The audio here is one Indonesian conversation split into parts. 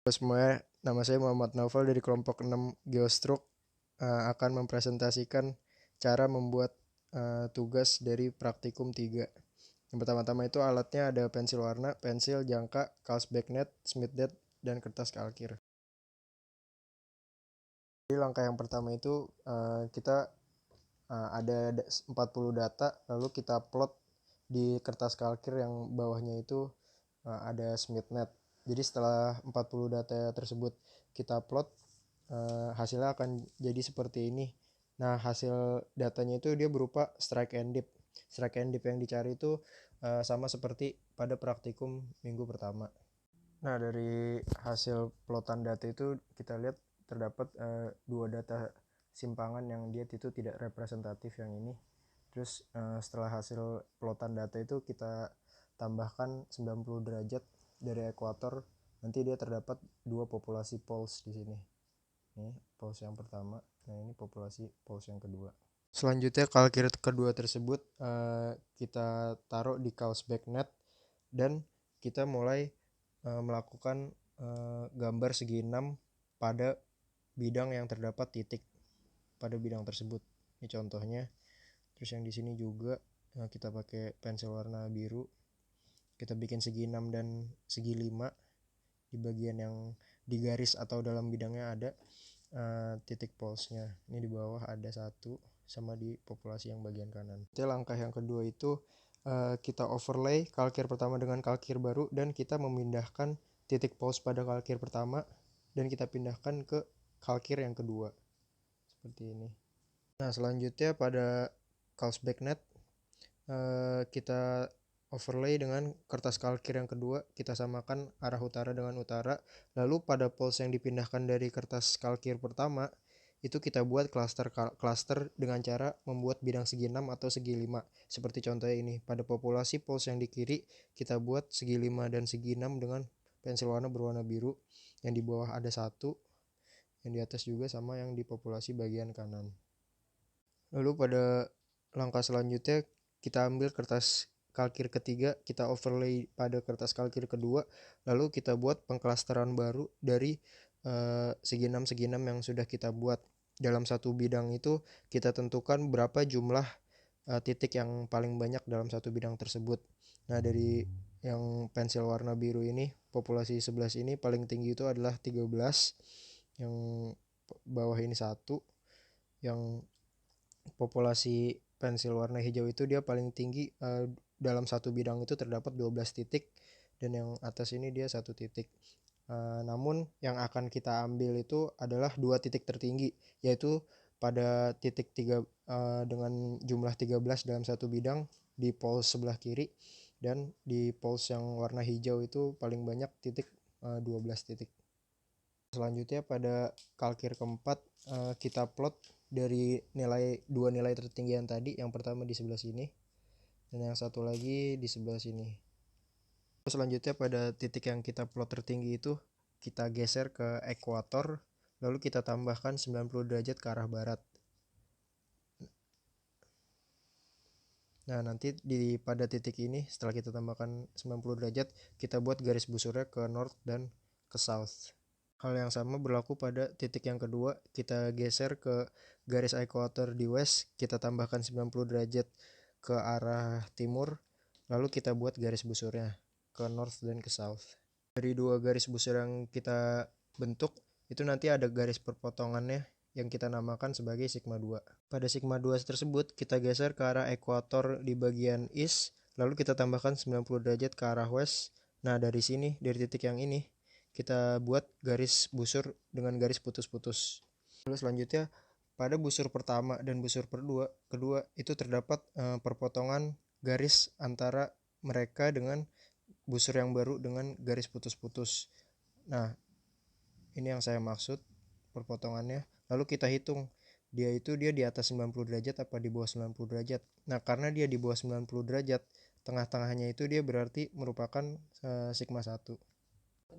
Halo semuanya, nama saya Muhammad Naufal dari kelompok 6 Geostruk, akan mempresentasikan cara membuat tugas dari praktikum 3. Yang pertama-tama itu alatnya ada pensil warna, pensil, jangka, kaos backnet, Smith Date, dan kertas kalkir. Jadi langkah yang pertama itu kita ada 40 data, lalu kita plot di kertas kalkir yang bawahnya itu ada SmithNet. Jadi setelah 40 data tersebut kita plot, hasilnya akan jadi seperti ini. Nah, hasil datanya itu dia berupa strike and dip. Strike and dip yang dicari itu sama seperti pada praktikum minggu pertama. Nah, dari hasil plotan data itu kita lihat terdapat dua data simpangan yang dia itu tidak representatif yang ini. Terus setelah hasil plotan data itu kita tambahkan 90 derajat dari ekuator, nanti dia terdapat dua populasi poles di sini. Ini poles yang pertama, nah ini populasi poles yang kedua. Selanjutnya kalkir kedua tersebut kita taruh di kaos backnet dan kita mulai melakukan gambar segi 6 pada bidang yang terdapat titik pada bidang tersebut. Ini contohnya. Terus yang di sini juga kita pakai pensil warna biru. Kita bikin segi 6 dan segi 5 di bagian yang di garis atau dalam bidangnya ada titik pulse-nya. Ini di bawah ada satu sama di populasi yang bagian kanan. Jadi langkah yang kedua itu kita overlay kalkir pertama dengan kalkir baru dan kita memindahkan titik pulse pada kalkir pertama dan kita pindahkan ke kalkir yang kedua seperti ini. Nah, selanjutnya pada kaos backnet kita overlay dengan kertas kalkir yang kedua, kita samakan arah utara dengan utara. Lalu pada poles yang dipindahkan dari kertas kalkir pertama itu kita buat cluster dengan cara membuat bidang segi 6 atau segi 5 seperti contohnya ini. Pada populasi poles yang di kiri kita buat segi 5 dan segi 6 dengan pensil warna berwarna biru, yang di bawah ada satu, yang di atas juga sama yang di populasi bagian kanan. Lalu pada langkah selanjutnya kita ambil kertas kalkir ketiga, kita overlay pada kertas kalkir kedua, lalu kita buat pengklasteran baru dari segi 6 yang sudah kita buat. Dalam satu bidang itu kita tentukan berapa jumlah titik yang paling banyak dalam satu bidang tersebut. Nah, dari yang pensil warna biru ini, populasi 11 ini paling tinggi itu adalah 13, yang bawah ini satu, yang populasi pensil warna hijau itu dia paling tinggi dalam satu bidang itu terdapat 12 titik, dan yang atas ini dia satu titik. Namun yang akan kita ambil itu adalah dua titik tertinggi, yaitu pada titik 3 dengan jumlah 13 dalam satu bidang di poles sebelah kiri, dan di poles yang warna hijau itu paling banyak titik 12 titik. Selanjutnya pada kalkir keempat kita plot dari dua nilai tertinggi yang tadi, yang pertama di sebelah sini dan yang satu lagi di sebelah sini. Selanjutnya pada titik yang kita plot tertinggi itu kita geser ke ekuator, lalu kita tambahkan 90 derajat ke arah barat. Nah, nanti pada titik ini setelah kita tambahkan 90 derajat, kita buat garis busurnya ke north dan ke south. Hal yang sama berlaku pada titik yang kedua, kita geser ke garis ekuator di west, kita tambahkan 90 derajat ke arah timur, lalu kita buat garis busurnya ke north dan ke south. Dari dua garis busur yang kita bentuk, itu nanti ada garis perpotongannya yang kita namakan sebagai sigma 2. Pada sigma 2 tersebut, kita geser ke arah ekuator di bagian east, lalu kita tambahkan 90 derajat ke arah west. Nah, dari sini, dari titik yang ini, kita buat garis busur dengan garis putus-putus. Lalu selanjutnya pada busur pertama dan busur kedua itu terdapat perpotongan garis antara mereka dengan busur yang baru dengan garis putus-putus. Nah, ini yang saya maksud perpotongannya. Lalu kita hitung dia di atas 90 derajat apa di bawah 90 derajat. Nah, karena dia di bawah 90 derajat, tengah-tengahnya itu dia berarti merupakan sigma 1.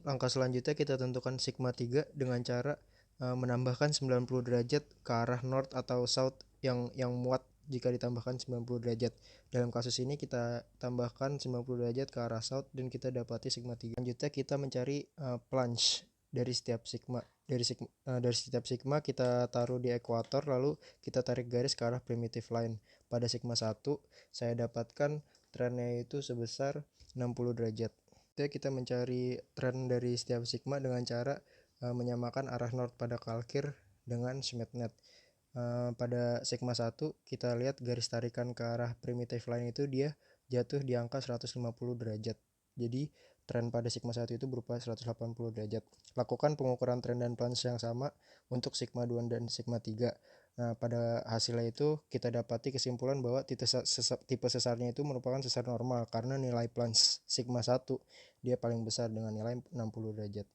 Langkah selanjutnya kita tentukan sigma 3 dengan cara menambahkan 90 derajat ke arah north atau south yang muat jika ditambahkan 90 derajat. Dalam kasus ini kita tambahkan 90 derajat ke arah south dan kita dapati sigma 3. Selanjutnya kita mencari plunge. dari setiap sigma. Dari setiap sigma kita taruh di ekuator, lalu kita tarik garis ke arah primitive line. Pada sigma 1 saya dapatkan trennya itu sebesar 60 derajat. Kita mencari tren dari setiap sigma dengan cara menyamakan arah north pada kalkir dengan SMATNet. Pada sigma 1 kita lihat garis tarikan ke arah primitive line itu dia jatuh di angka 150 derajat. Jadi tren pada sigma 1 itu berupa 180 derajat. Lakukan pengukuran tren dan plunge yang sama untuk sigma 2 dan sigma 3. Nah, pada hasilnya itu kita dapati kesimpulan bahwa tipe sesarnya itu merupakan sesar normal karena nilai plunge sigma 1 dia paling besar dengan nilai 60 derajat.